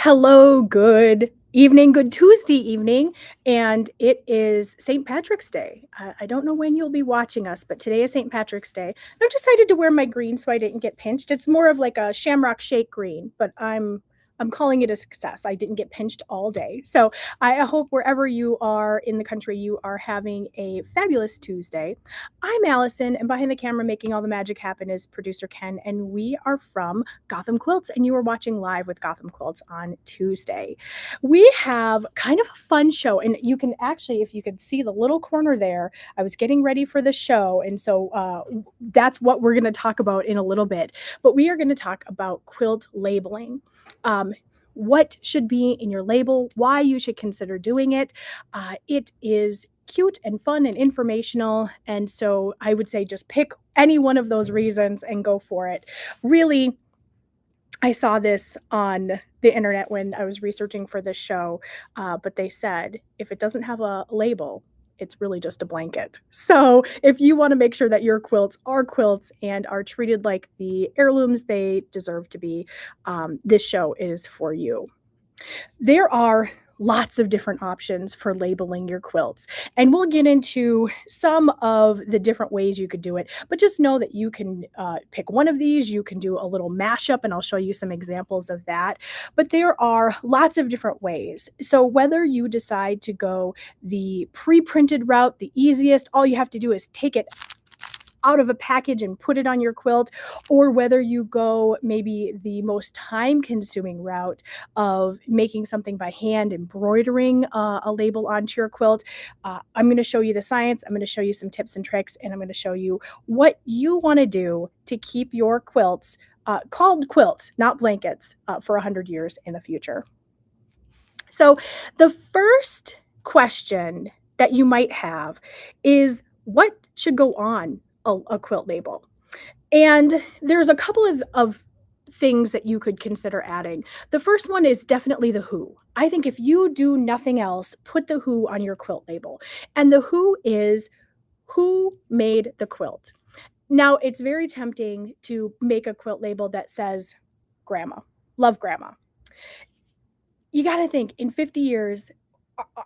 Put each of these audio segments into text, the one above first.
Hello, good evening, good Tuesday evening, and it is St. Patrick's Day. I don't know when you'll be watching us, but today is St. Patrick's Day. I've decided to wear my green so I didn't get pinched. It's more of like a shamrock shake green, but I'm calling it a success. I didn't get pinched all day. So I hope wherever you are in the country, you are having a fabulous Tuesday. I'm Allison, and behind the camera making all the magic happen is producer Ken, and we are from Gotham Quilts, and you are watching live with Gotham Quilts on Tuesday. We have kind of a fun show, and you can actually, if you could see the little corner there, I was getting ready for the show, and so that's what we're going to talk about in a little bit. But we are going to talk about quilt labeling. What should be in your label, why you should consider doing it. It is cute and fun and informational. And so I would say just pick any one of those reasons and go for it. Really, I saw this on the internet when I was researching for this show, but they said if it doesn't have a label, it's really just a blanket. So if you want to make sure that your quilts are quilts and are treated like the heirlooms they deserve to be, this show is for you. There are lots of different options for labeling your quilts, and we'll get into some of the different ways you could do it. But just know that you can pick one of these. You can do a little mashup, and I'll show you some examples of that. But there are lots of different ways. So whether you decide to go the pre-printed route, the easiest, all you have to do is take it out of a package and put it on your quilt, or whether you go maybe the most time consuming route of making something by hand, embroidering a label onto your quilt. I'm going to show you the science, I'm going to show you some tips and tricks, and I'm going to show you what you want to do to keep your quilts called quilts, not blankets, for 100 years in the future. So the first question that you might have is, what should go on a quilt label? And there's a couple of things that you could consider adding. The first one is definitely the who. I think if you do nothing else, put the who on your quilt label. And the who is who made the quilt. Now, it's very tempting to make a quilt label that says grandma, love grandma. You got to think in 50 years,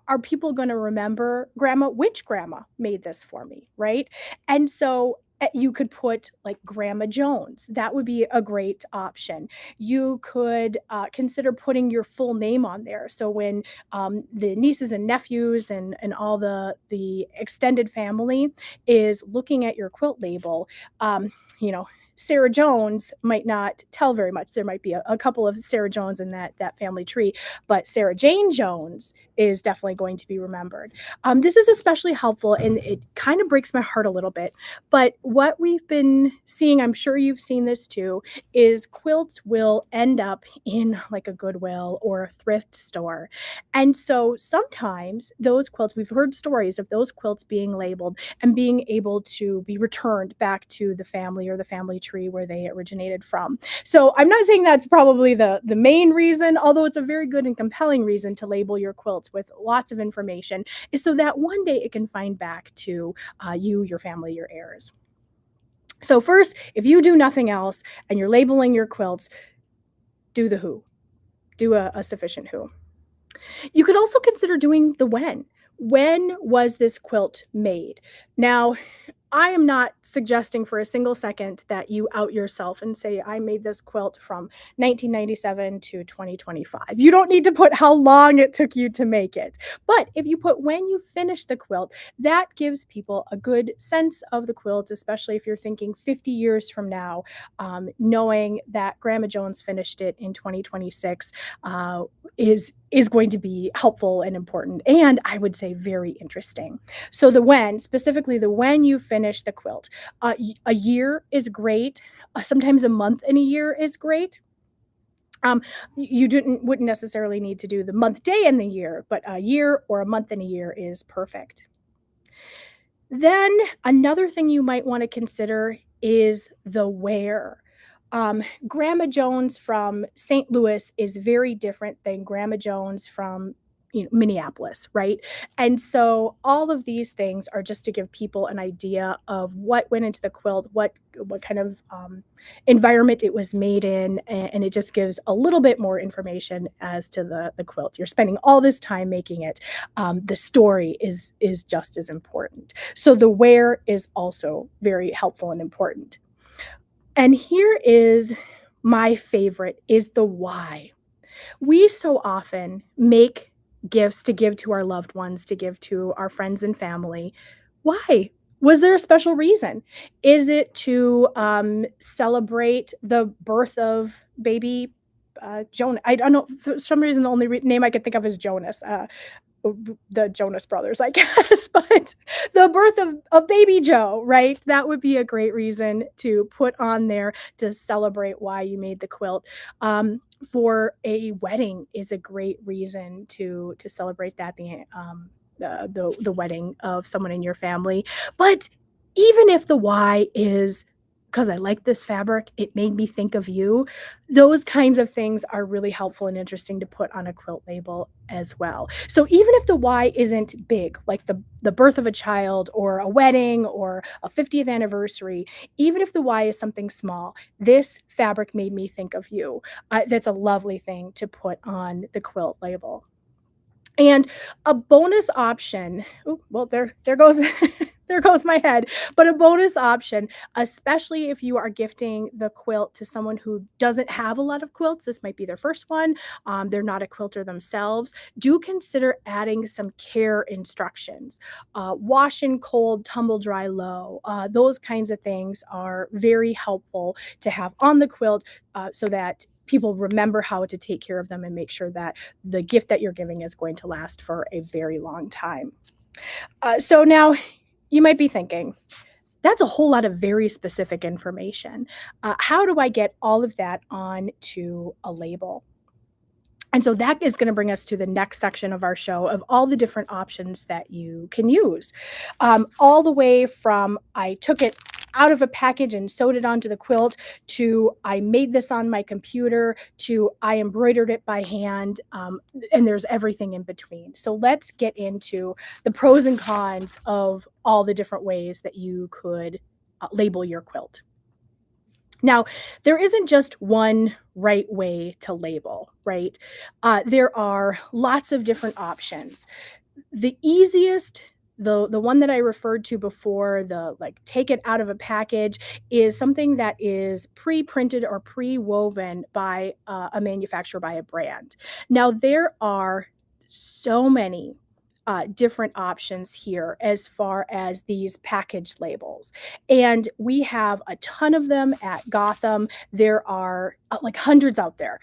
are people going to remember grandma? Which grandma made this for me? Right. And so you could put like Grandma Jones. That would be a great option. You could consider putting your full name on there. So when the nieces and nephews and all the extended family is looking at your quilt label, you know, Sarah Jones might not tell very much. There might be a couple of Sarah Jones in that family tree, but Sarah Jane Jones is definitely going to be remembered. This is especially helpful, and it kind of breaks my heart a little bit. But what we've been seeing, I'm sure you've seen this too, is quilts will end up in like a Goodwill or a thrift store. And so sometimes those quilts, we've heard stories of those quilts being labeled and being able to be returned back to the family or the family tree where they originated from. So I'm not saying that's probably the main reason, although it's a very good and compelling reason to label your quilts with lots of information, is so that one day it can find back to you, your family, your heirs. So first, if you do nothing else and you're labeling your quilts, do the who. Do a sufficient who. You could also consider doing the when. When was this quilt made? Now, I am not suggesting for a single second that you out yourself and say, I made this quilt from 1997 to 2025. You don't need to put how long it took you to make it. But if you put when you finished the quilt, that gives people a good sense of the quilt, especially if you're thinking 50 years from now, knowing that Grandma Jones finished it in 2026 is going to be helpful and important, and I would say very interesting. So the when, specifically the when you finish the quilt, a year is great. Sometimes a month in a year is great. You wouldn't necessarily need to do the month, day, in the year, but a year or a month in a year is perfect. Then another thing you might want to consider is the where. Grandma Jones from St. Louis is very different than Grandma Jones from Minneapolis, right? And so all of these things are just to give people an idea of what went into the quilt, what kind of environment it was made in, and it just gives a little bit more information as to the quilt. You're spending all this time making it. The story is just as important. So the where is also very helpful and important. And here is my favorite is the why. We so often make gifts to give to our loved ones, to give to our friends and family. Why? Was there a special reason? Is it to celebrate the birth of baby Jonah? I don't know. For some reason, the only name I could think of is Jonas. The Jonas Brothers, I guess, but the birth of baby Joe, right? That would be a great reason to put on there to celebrate why you made the quilt. For a wedding is a great reason to celebrate that the wedding of someone in your family. But even if the why is because I like this fabric, it made me think of you. Those kinds of things are really helpful and interesting to put on a quilt label as well. So even if the why isn't big, like the birth of a child or a wedding or a 50th anniversary, even if the why is something small, this fabric made me think of you. That's a lovely thing to put on the quilt label. And a bonus option, oh, well, there goes there goes my head. But a bonus option, especially if you are gifting the quilt to someone who doesn't have a lot of quilts, this might be their first one, they're not a quilter themselves, do consider adding some care instructions. Wash in cold, tumble dry low. Those kinds of things are very helpful to have on the quilt so that people remember how to take care of them and make sure that the gift that you're giving is going to last for a very long time. So now you might be thinking, that's a whole lot of very specific information. How do I get all of that onto a label? And so that is going to bring us to the next section of our show of all the different options that you can use. All the way from I took it out of a package and sewed it onto the quilt to I made this on my computer to I embroidered it by hand, and there's everything in between. So let's get into the pros and cons of all the different ways that you could label your quilt. Now, there isn't just one right way to label, right? There are lots of different options. The easiest, the one that I referred to before, the like take it out of a package, is something that is pre-printed or pre-woven by a manufacturer, by a brand. Now, there are so many different options here as far as these package labels. And we have a ton of them at Gotham. There are like hundreds out there.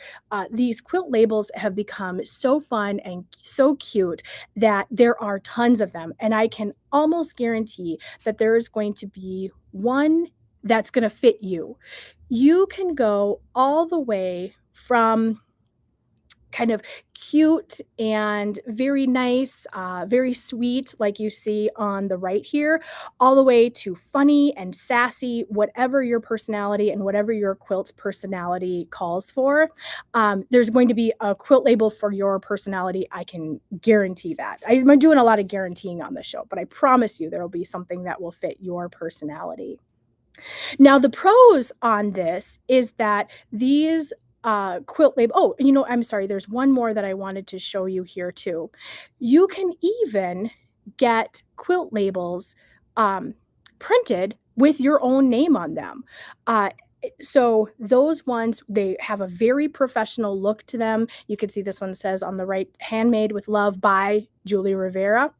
These quilt labels have become so fun and so cute that there are tons of them. And I can almost guarantee that there is going to be one that's going to fit you. You can go all the way from kind of cute and very nice, very sweet, like you see on the right here, all the way to funny and sassy, whatever your personality and whatever your quilt's personality calls for. There's going to be a quilt label for your personality. I can guarantee that. I'm doing a lot of guaranteeing on this show, but I promise you there will be something that will fit your personality. Now, the pros on this is that these quilt label. Oh, I'm sorry. There's one more that I wanted to show you here too. You can even get quilt labels printed with your own name on them. So those ones, they have a very professional look to them. You can see this one says on the right, handmade with love by Julie Rivera.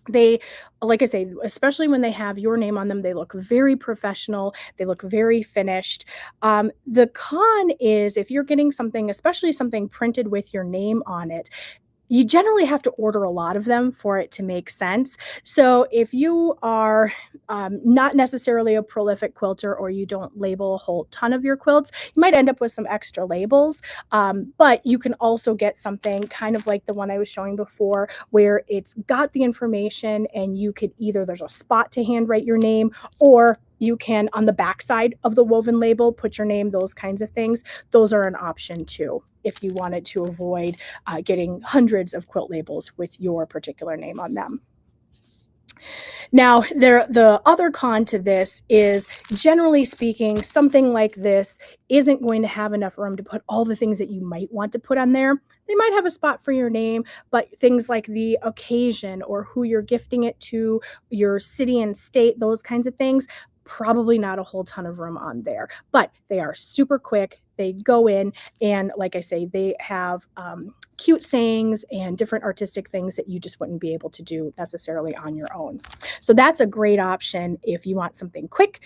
They, like I say, especially when they have your name on them, they look very professional. They look very finished. The con is if you're getting something, especially something printed with your name on it, you generally have to order a lot of them for it to make sense. So if you are not necessarily a prolific quilter or you don't label a whole ton of your quilts, you might end up with some extra labels. But you can also get something kind of like the one I was showing before, where it's got the information and you could either, there's a spot to handwrite your name, or You can, on the back side of the woven label, put your name, those kinds of things. Those are an option too, if you wanted to avoid getting hundreds of quilt labels with your particular name on them. Now, the other con to this is, generally speaking, something like this isn't going to have enough room to put all the things that you might want to put on there. They might have a spot for your name, but things like the occasion or who you're gifting it to, your city and state, those kinds of things, probably not a whole ton of room on there. But they are super quick. They go in, and like I say, they have cute sayings and different artistic things that you just wouldn't be able to do necessarily on your own. So that's a great option if you want something quick,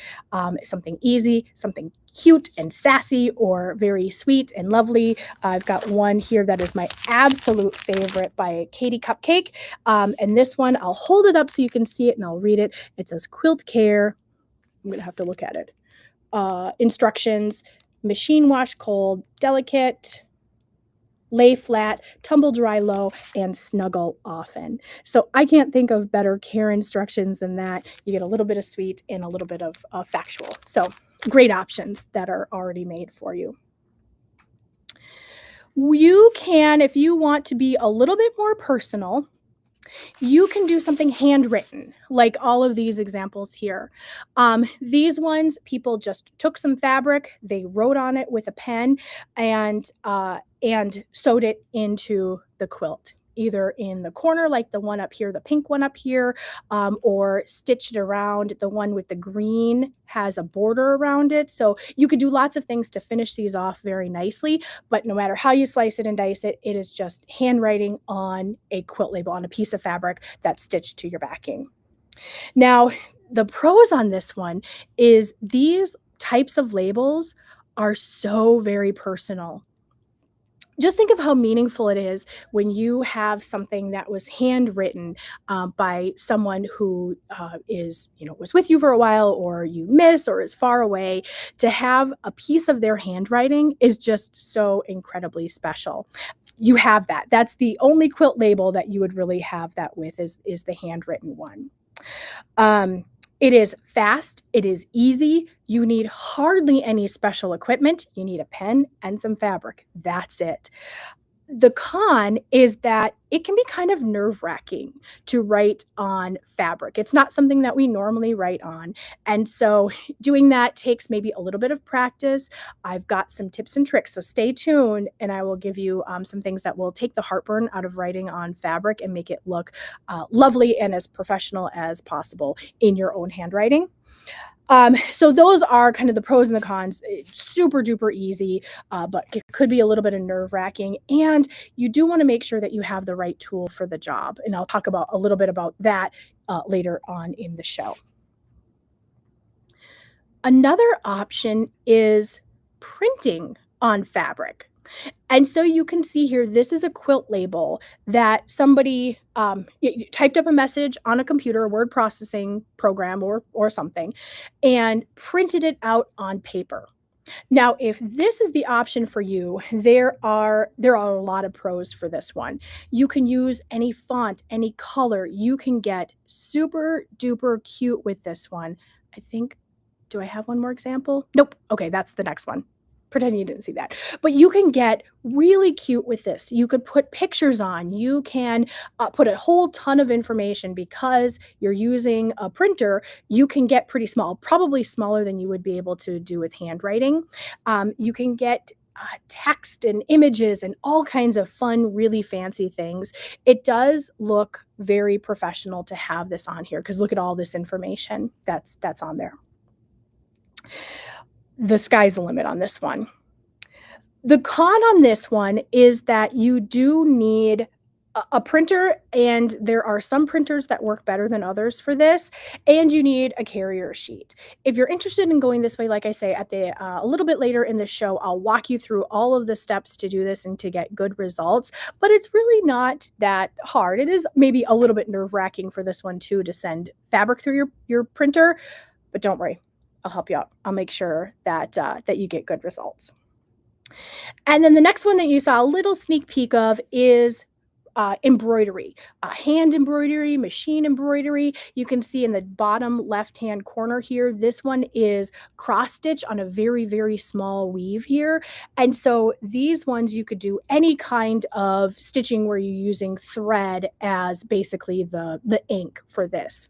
something easy, something cute and sassy, or very sweet and lovely. I've got one here that is my absolute favorite by Katie Cupcake. And this one, I'll hold it up so you can see it and I'll read it. It says quilt care. I'm going to have to look at it. Instructions: machine wash cold, delicate, lay flat, tumble dry low, and snuggle often. So I can't think of better care instructions than that. You get a little bit of sweet and a little bit of factual. So great options that are already made for you. You can, if you want to be a little bit more personal, you can do something handwritten, like all of these examples here. These ones, people just took some fabric, they wrote on it with a pen, and sewed it into the quilt, either in the corner, like the one up here, the pink one up here, or stitched it around. The one with the green has a border around it. So you could do lots of things to finish these off very nicely, but no matter how you slice it and dice it, it is just handwriting on a quilt label, on a piece of fabric that's stitched to your backing. Now, the pros on this one is these types of labels are so very personal. Just think of how meaningful it is when you have something that was handwritten by someone who was with you for a while, or you miss, or is far away. To have a piece of their handwriting is just so incredibly special. You have that. That's the only quilt label that you would really have that with, is the handwritten one. It is fast, it is easy, you need hardly any special equipment, you need a pen and some fabric, that's it. The con is that it can be kind of nerve-wracking to write on fabric. It's not something that we normally write on, and so doing that takes maybe a little bit of practice. I've got some tips and tricks, so stay tuned, and I will give you some things that will take the heartburn out of writing on fabric and make it look lovely and as professional as possible in your own handwriting. So those are kind of the pros and the cons. It's super duper easy, but it could be a little bit of nerve wracking. And you do want to make sure that you have the right tool for the job. And I'll talk about a little bit about that later on in the show. Another option is printing on fabric. And so you can see here, this is a quilt label that somebody typed up a message on a computer, a word processing program or something, and printed it out on paper. Now, if this is the option for you, there are a lot of pros for this one. You can use any font, any color. You can get super duper cute with this one. I think, do I have one more example? Nope. Okay, that's the next one. Pretend you didn't see that. But you can get really cute with this. You could put pictures on. You can put a whole ton of information. Because you're using a printer, you can get pretty small, probably smaller than you would be able to do with handwriting. You can get text and images and all kinds of fun, really fancy things. It does look very professional to have this on here, because look at all this information that's on there. The sky's the limit on this one. The con on this one is that you do need a printer, and there are some printers that work better than others for this, and you need a carrier sheet. If you're interested in going this way, like I say, at the a little bit later in the show, I'll walk you through all of the steps to do this and to get good results, but it's really not that hard. It is maybe a little bit nerve-wracking for this one too, to send fabric through your printer, but don't worry. I'll help you out. I'll make sure that that you get good results. And then the next one that you saw a little sneak peek of is embroidery, hand embroidery, machine embroidery. You can see in the bottom left-hand corner here, this one is cross stitch on a very, very small weave here. And so these ones you could do any kind of stitching where you're using thread as basically the ink for this.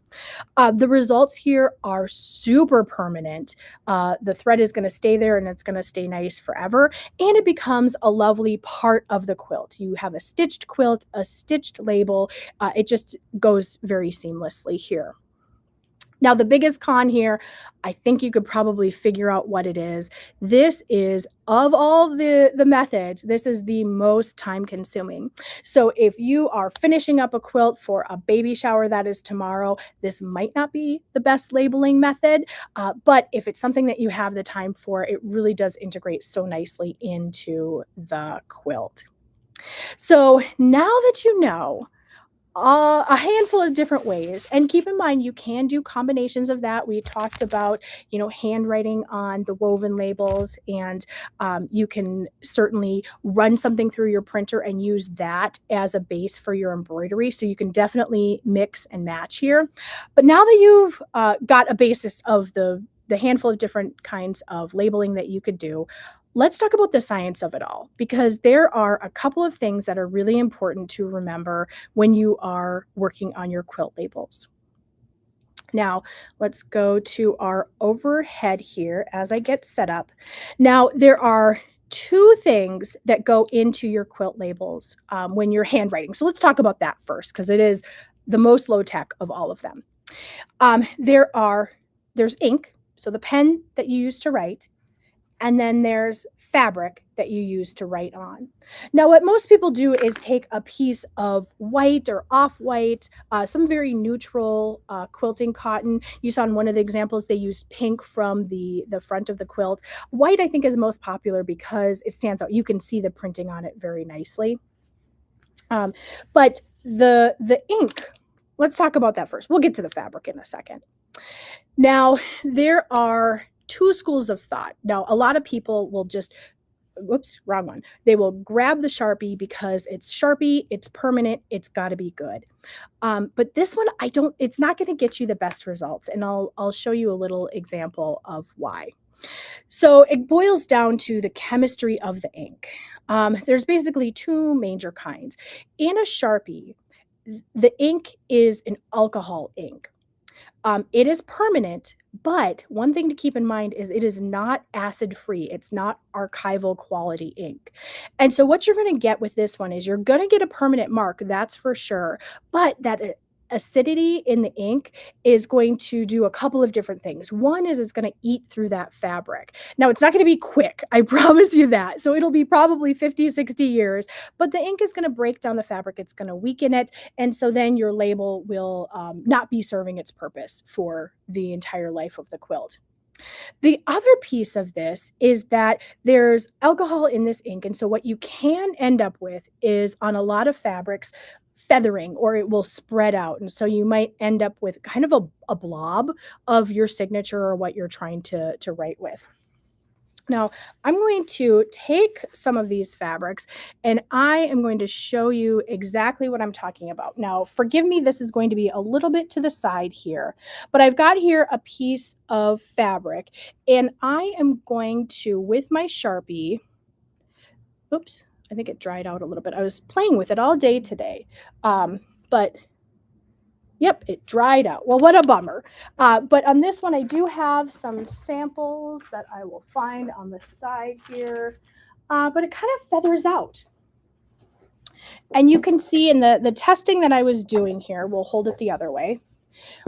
The results here are super permanent. The thread is going to stay there and it's going to stay nice forever. And it becomes a lovely part of the quilt. You have a stitched quilt, a stitched label. It just goes very seamlessly here. Now, the biggest con here, I think you could probably figure out what it is. This is, of all the methods, this is the most time consuming. So if you are finishing up a quilt for a baby shower that is tomorrow, this might not be the best labeling method. But if it's something that you have the time for, it really does integrate so nicely into the quilt. So now that you know a handful of different ways. And keep in mind, you can do combinations of that. We talked about, handwriting on the woven labels, and you can certainly run something through your printer and use that as a base for your embroidery. So you can definitely mix and match here. But now that you've got a basis of the handful of different kinds of labeling that you could do, let's talk about the science of it all, because there are a couple of things that are really important to remember when you are working on your quilt labels. Now, let's go to our overhead here as I get set up. Now, there are two things that go into your quilt labels when you're handwriting. So let's talk about that first, because it is the most low tech of all of them. There's ink, so the pen that you use to write, and then there's fabric that you use to write on. Now, what most people do is take a piece of white or off-white, some very neutral quilting cotton. You saw in one of the examples, they used pink from the front of the quilt. White, I think, is most popular because it stands out. You can see the printing on it very nicely. But the ink, let's talk about that first. We'll get to the fabric in a second. Now, there are two schools of thought. Now, a lot of people will just, whoops, wrong one. They will grab the Sharpie because it's Sharpie, it's permanent, it's got to be good. But this one, it's not going to get you the best results. And I'll show you a little example of why. So it boils down to the chemistry of the ink. There's basically two major kinds. In a Sharpie, the ink is an alcohol ink. It is permanent, but one thing to keep in mind is it is not acid-free. It's not archival quality ink. And so what you're going to get with this one is you're going to get a permanent mark, that's for sure, but that acidity in the ink is going to do a couple of different things. One is it's going to eat through that fabric. Now, it's not going to be quick, I promise you that. So it'll be probably 50, 60 years, but the ink is going to break down the fabric. It's going to weaken it. And so then your label will not be serving its purpose for the entire life of the quilt. The other piece of this is that there's alcohol in this ink. And so what you can end up with is, on a lot of fabrics, feathering, or it will spread out. And so you might end up with kind of a blob of your signature or what you're trying to write with. Now, I'm going to take some of these fabrics and I am going to show you exactly what I'm talking about. Now, forgive me, this is going to be a little bit to the side here, but I've got here a piece of fabric and I am going to, with my Sharpie, oops, I think it dried out a little bit. I was playing with it all day today, but yep, it dried out. Well, what a bummer. But on this one, I do have some samples that I will find on the side here, but it kind of feathers out. And you can see in the testing that I was doing here, we'll hold it the other way,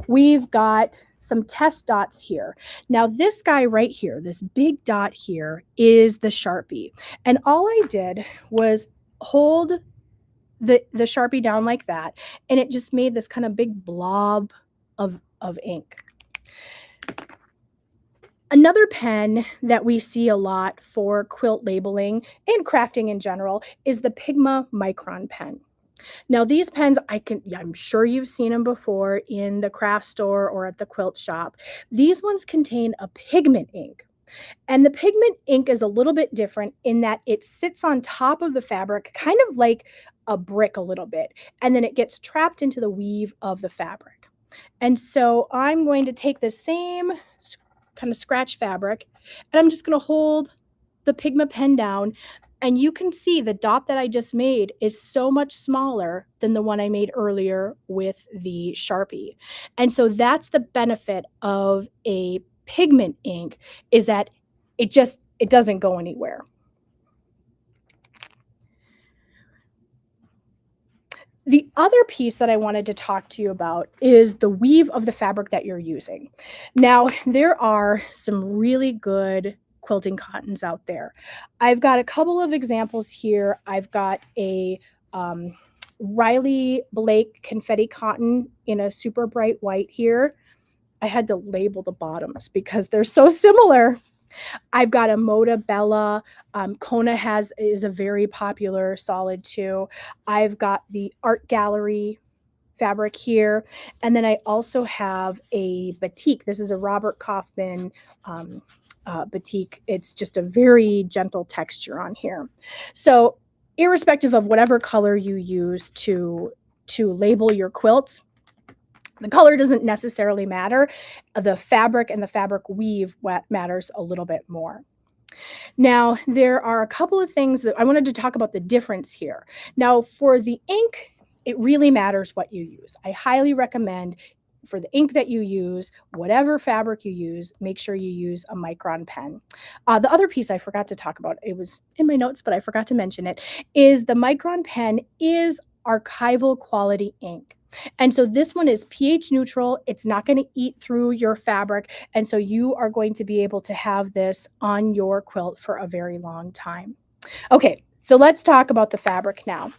we've got some test dots here. Now, this guy right here, this big dot here, is the Sharpie. And all I did was hold the Sharpie down like that, and it just made this kind of big blob of ink. Another pen that we see a lot for quilt labeling and crafting in general is the Pigma Micron pen. Now, these pens, I'm sure you've seen them before in the craft store or at the quilt shop. These ones contain a pigment ink. And the pigment ink is a little bit different in that it sits on top of the fabric, kind of like a brick a little bit, and then it gets trapped into the weave of the fabric. And so I'm going to take the same kind of scratch fabric, and I'm just going to hold the Pigma pen down, and you can see the dot that I just made is so much smaller than the one I made earlier with the Sharpie. And so that's the benefit of a pigment ink, is that it doesn't go anywhere. The other piece that I wanted to talk to you about is the weave of the fabric that you're using. Now, there are some really good quilting cottons out there. I've got a couple of examples here. I've got a Riley Blake confetti cotton in a super bright white here. I had to label the bottoms because they're so similar. I've got a Moda Bella. Kona is a very popular solid too. I've got the Art Gallery fabric here. And then I also have a batik. This is a Robert Kaufman batik. It's just a very gentle texture on here. So irrespective of whatever color you use to label your quilts, the color doesn't necessarily matter. The fabric and the fabric weave what matters a little bit more. Now, there are a couple of things that I wanted to talk about the difference here. Now, for the ink, it really matters what you use. I highly recommend for the ink that you use, whatever fabric you use, make sure you use a Micron pen. The other piece I forgot to talk about, it was in my notes, but I forgot to mention it, is the Micron pen is archival quality ink. And so this one is pH neutral. It's not going to eat through your fabric. And so you are going to be able to have this on your quilt for a very long time. Okay, so let's talk about the fabric now.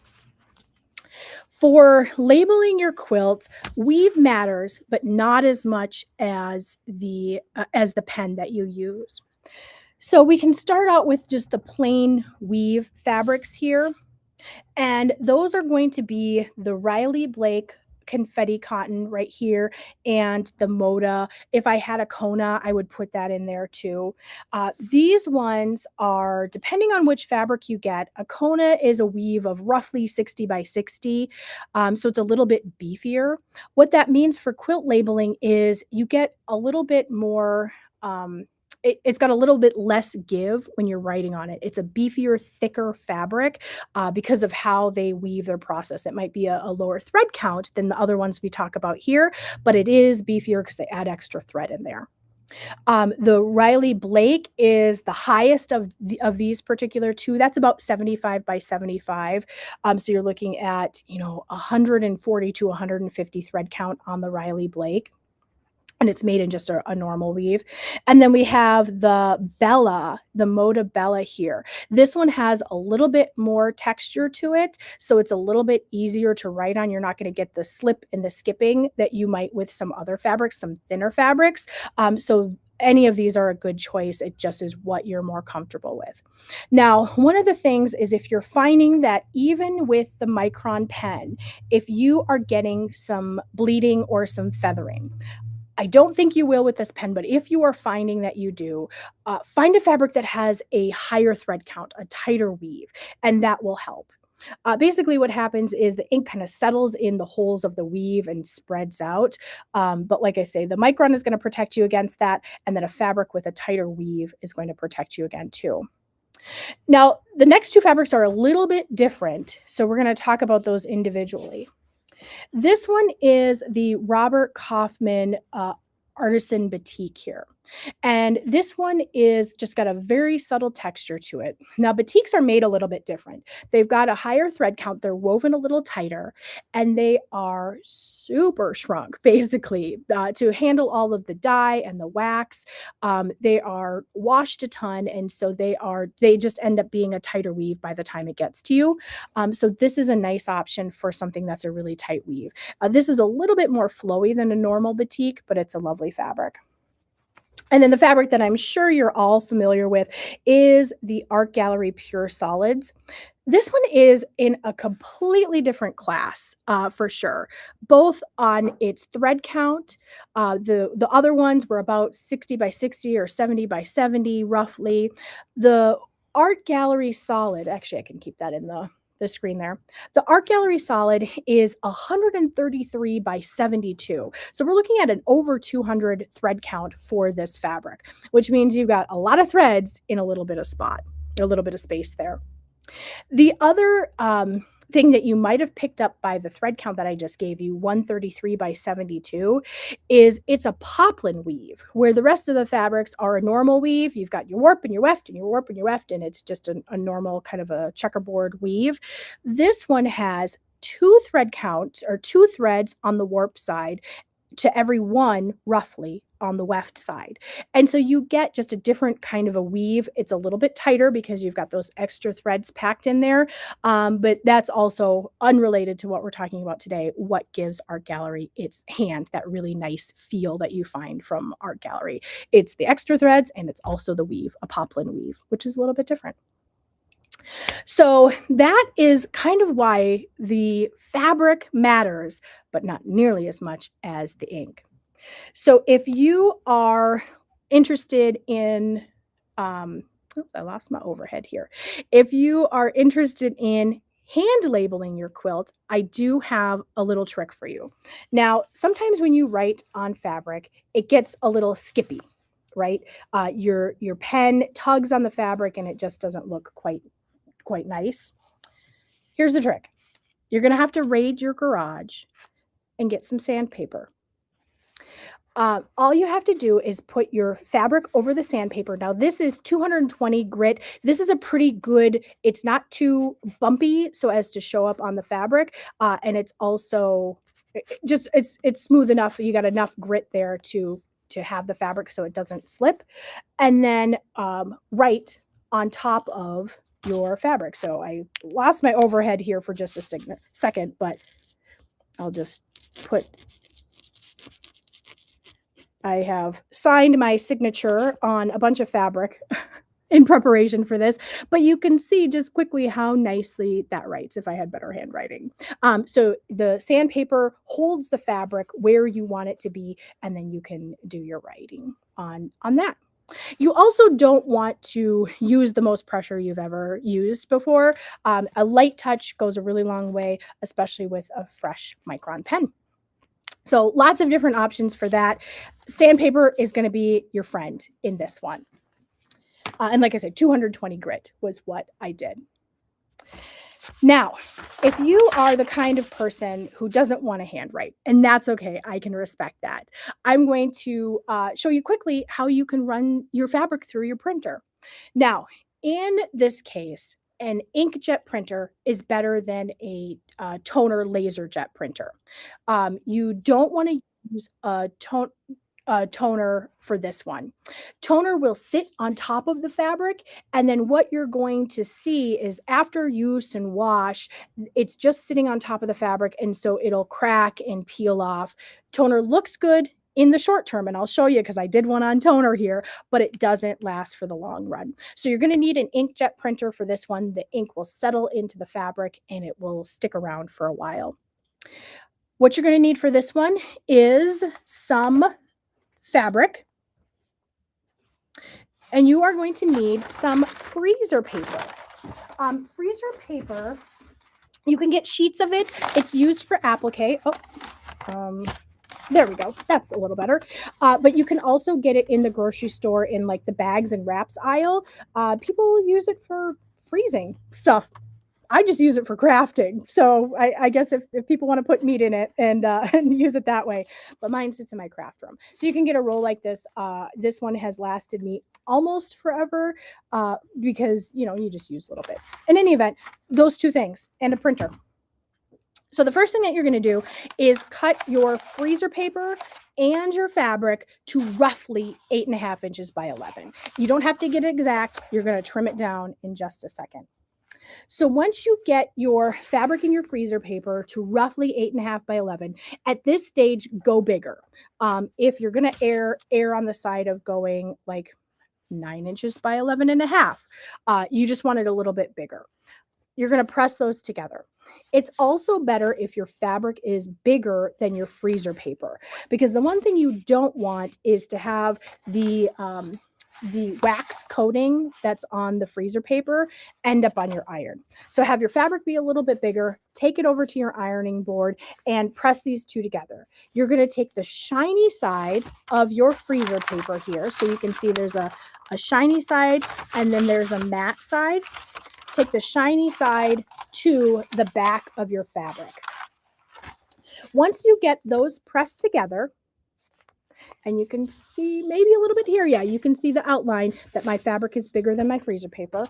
For labeling your quilts, weave matters, but not as much as the pen that you use. So we can start out with just the plain weave fabrics here. And those are going to be the Riley Blake confetti cotton right here and the Moda. If I had a Kona, I would put that in there too. These ones are, depending on which fabric you get, a Kona is a weave of roughly 60 by 60. So it's a little bit beefier. What that means for quilt labeling is you get a little bit more it's got a little bit less give when you're writing on it. It's a beefier, thicker fabric because of how they weave their process. It might be a lower thread count than the other ones we talk about here, but it is beefier because they add extra thread in there. The Riley Blake is the highest of these particular two. That's about 75 by 75. So you're looking at 140 to 150 thread count on the Riley Blake. And it's made in just a normal weave. And then we have the Bella, the Moda Bella here. This one has a little bit more texture to it, so it's a little bit easier to write on. You're not going to get the slip and the skipping that you might with some other fabrics, some thinner fabrics. So any of these are a good choice. It just is what you're more comfortable with. Now, one of the things is if you're finding that even with the Micron pen, if you are getting some bleeding or some feathering, I don't think you will with this pen, but if you are finding that you do, find a fabric that has a higher thread count, a tighter weave, and that will help. Basically, what happens is the ink kind of settles in the holes of the weave and spreads out. But like I say, the Micron is going to protect you against that, and then a fabric with a tighter weave is going to protect you again too. Now, the next two fabrics are a little bit different, so we're going to talk about those individually. This one is the Robert Kaufman Artisan Batik here. And this one is just got a very subtle texture to it. Now, batiks are made a little bit different. They've got a higher thread count. They're woven a little tighter, and they are super shrunk, basically, to handle all of the dye and the wax. They are washed a ton, and so they just end up being a tighter weave by the time it gets to you. So this is a nice option for something that's a really tight weave. This is a little bit more flowy than a normal batik, but it's a lovely fabric. And then the fabric that I'm sure you're all familiar with is the Art Gallery Pure Solids. This one is in a completely different class, for sure, both on its thread count. The other ones were about 60 by 60 or 70 by 70, roughly. The Art Gallery Solid, actually, I can keep that in the screen there. The Art Gallery Solid is 133 by 72. So we're looking at an over 200 thread count for this fabric, which means you've got a lot of threads in a little bit of spot, a little bit of space there. The other thing that you might have picked up by the thread count that I just gave you, 133 by 72, is it's a poplin weave, where the rest of the fabrics are a normal weave. You've got your warp and your weft and your warp and your weft, and it's just a normal kind of a checkerboard weave. This one has two thread counts or two threads on the warp side to every one roughly on the weft side. And so you get just a different kind of a weave. It's a little bit tighter because you've got those extra threads packed in there. But that's also unrelated to what we're talking about today. What gives Art Gallery its hand, that really nice feel that you find from Art Gallery. It's the extra threads and it's also the weave, a poplin weave, which is a little bit different. So that is kind of why the fabric matters, but not nearly as much as the ink. So if you are interested in, I lost my overhead here. If you are interested in hand labeling your quilt, I do have a little trick for you. Now, sometimes when you write on fabric, it gets a little skippy, right? Your pen tugs on the fabric and it just doesn't look quite nice. Here's the trick. You're going to have to raid your garage and get some sandpaper. All you have to do is put your fabric over the sandpaper. Now, this is 220 grit. This is a pretty good, it's not too bumpy so as to show up on the fabric. And it's also it's smooth enough. You got enough grit there to have the fabric so it doesn't slip. And then write on top of your fabric. So I lost my overhead here for just a second, but I'll just put, I have signed my signature on a bunch of fabric in preparation for this, but you can see just quickly how nicely that writes if I had better handwriting. So the sandpaper holds the fabric where you want it to be, and then you can do your writing on that. You also don't want to use the most pressure you've ever used before. A light touch goes a really long way, especially with a fresh micron pen. So lots of different options for that. Sandpaper is going to be your friend in this one. And like I said, 220 grit was what I did. Now, if you are the kind of person who doesn't want to handwrite, and that's okay, I can respect that. I'm going to show you quickly how you can run your fabric through your printer. Now, in this case, an inkjet printer is better than a toner laser jet printer. You don't want to use a toner for this one. Toner will sit on top of the fabric, and then what you're going to see is after use and wash, it's just sitting on top of the fabric, and so it'll crack and peel off. Toner looks good in the short term, and I'll show you because I did one on toner here, but it doesn't last for the long run. So you're going to need an inkjet printer for this one. The ink will settle into the fabric and it will stick around for a while. What you're going to need for this one is some fabric, and you are going to need some freezer paper. Freezer paper, you can get sheets of it. It's used for applique. There we go. That's a little better. But you can also get it in the grocery store in like the bags and wraps aisle. People use it for freezing stuff. I just use it for crafting. So I guess if people want to put meat in it and use it that way, but mine sits in my craft room. So you can get a roll like this. This one has lasted me almost forever because, you just use little bits. In any event, those two things and a printer. So the first thing that you're going to do is cut your freezer paper and your fabric to roughly 8.5 inches by 11. You don't have to get it exact. You're going to trim it down in just a second. So once you get your fabric and your freezer paper to roughly 8.5 by 11, at this stage, go bigger. If you're going to err on the side of going like 9 inches by 11.5, you just want it a little bit bigger. you're going to press those together. It's also better if your fabric is bigger than your freezer paper, because the one thing you don't want is to have the wax coating that's on the freezer paper end up on your iron. So have your fabric be a little bit bigger, take it over to your ironing board and press these two together. You're going to take the shiny side of your freezer paper here. So you can see there's a shiny side and then there's a matte side. Take the shiny side to the back of your fabric. Once you get those pressed together, and you can see maybe a little bit here. Yeah, you can see the outline that my fabric is bigger than my freezer paper.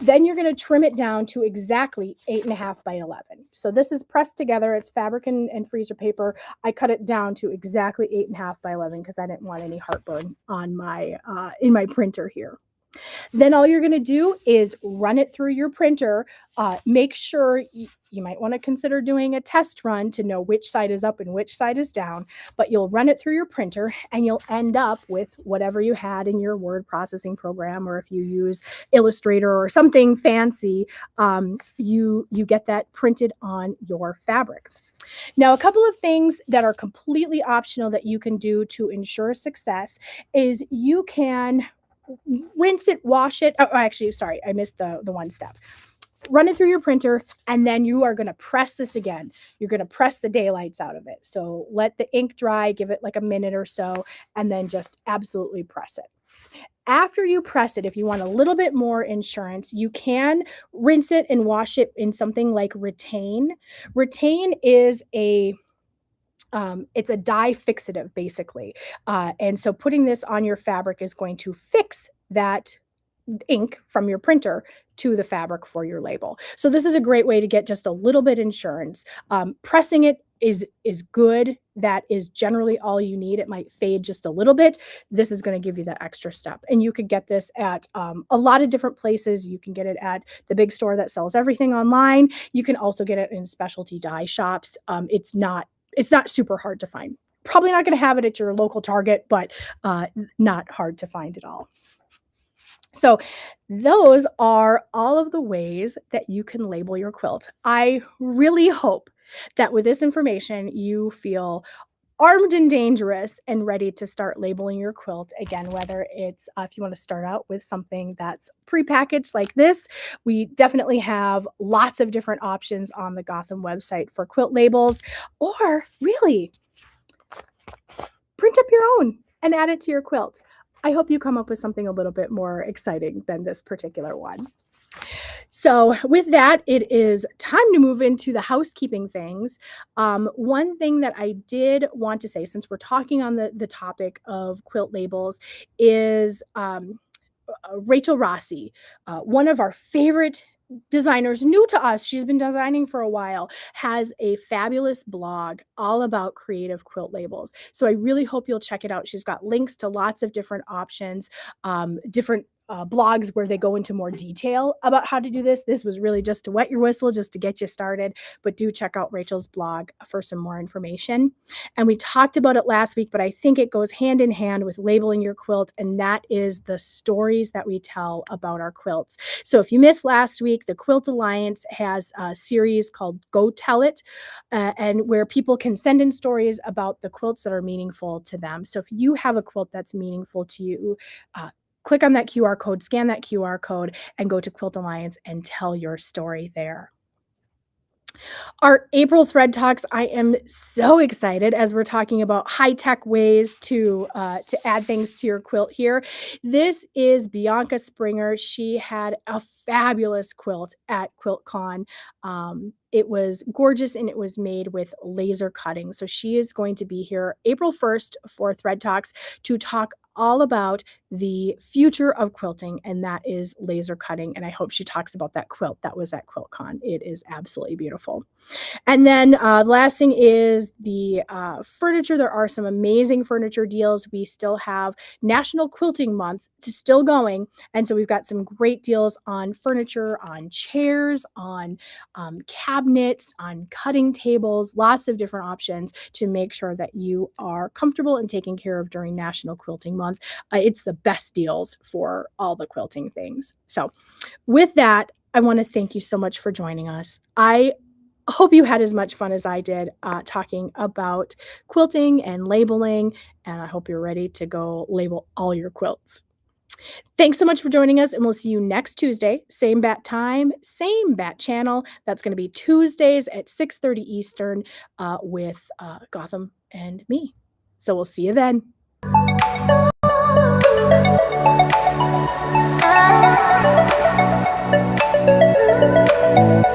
Then you're going to trim it down to exactly 8.5 by 11. So this is pressed together. It's fabric and freezer paper. I cut it down to exactly 8.5 by 11 because I didn't want any heartburn on my in my printer here. Then all you're going to do is run it through your printer. Make sure you might want to consider doing a test run to know which side is up and which side is down, but you'll run it through your printer and you'll end up with whatever you had in your word processing program, or if you use Illustrator or something fancy, you get that printed on your fabric. Now, a couple of things that are completely optional that you can do to ensure success is you can rinse it, wash it. Oh, actually, sorry, I missed the one step. Run it through your printer, and then you are going to press this again. You're going to press the daylights out of it. So let the ink dry, give it like a minute or so, and then just absolutely press it. After you press it, if you want a little bit more insurance, you can rinse it and wash it in something like Retain. Retain is it's a dye fixative, basically. And so putting this on your fabric is going to fix that ink from your printer to the fabric for your label. So this is a great way to get just a little bit insurance. Pressing it is good. That is generally all you need. It might fade just a little bit. This is going to give you that extra step. And you could get this at a lot of different places. You can get it at the big store that sells everything online. You can also get it in specialty dye shops. It's not super hard to find. Probably not going to have it at your local Target, but not hard to find at all. So those are all of the ways that you can label your quilt. I really hope that with this information, you feel armed and dangerous and ready to start labeling your quilt. Again, whether it's if you want to start out with something that's prepackaged like this, we definitely have lots of different options on the Gotham website for quilt labels, or really print up your own and add it to your quilt. I hope you come up with something a little bit more exciting than this particular one. So with that, it is time to move into the housekeeping things. One thing that I did want to say, since we're talking on the topic of quilt labels, is Rachel Rossi, one of our favorite designers, new to us. She's been designing for a while, has a fabulous blog all about creative quilt labels. So I really hope you'll check it out. She's got links to lots of different options, different blogs where they go into more detail about how to do this. This was really just to wet your whistle, just to get you started, but do check out Rachel's blog for some more information. And we talked about it last week, but I think it goes hand in hand with labeling your quilt, and that is the stories that we tell about our quilts. So if you missed last week, the Quilt Alliance has a series called Go Tell It, and where people can send in stories about the quilts that are meaningful to them. So if you have a quilt that's meaningful to you, click on that QR code, scan that QR code, and go to Quilt Alliance and tell your story there. Our April Thread Talks, I am so excited as we're talking about high-tech ways to add things to your quilt here. This is Bianca Springer. She had a fabulous quilt at QuiltCon. It was gorgeous and it was made with laser cutting. So she is going to be here April 1st for Thread Talks to talk all about the future of quilting, and that is laser cutting. And I hope she talks about that quilt that was at QuiltCon. It is absolutely beautiful. And then the last thing is the furniture. There are some amazing furniture deals. We still have National Quilting Month still going. And so we've got some great deals on furniture, on chairs, on cabinets, on cutting tables, lots of different options to make sure that you are comfortable and taken care of during National Quilting Month. It's the best deals for all the quilting things. So with that, I wanna thank you so much for joining us. I hope you had as much fun as I did, talking about quilting and labeling, and I hope you're ready to go label all your quilts. Thanks so much for joining us, and we'll see you next Tuesday, same bat time, same bat channel. That's gonna be Tuesdays at 6:30 Eastern, with, Gotham and me. So we'll see you then.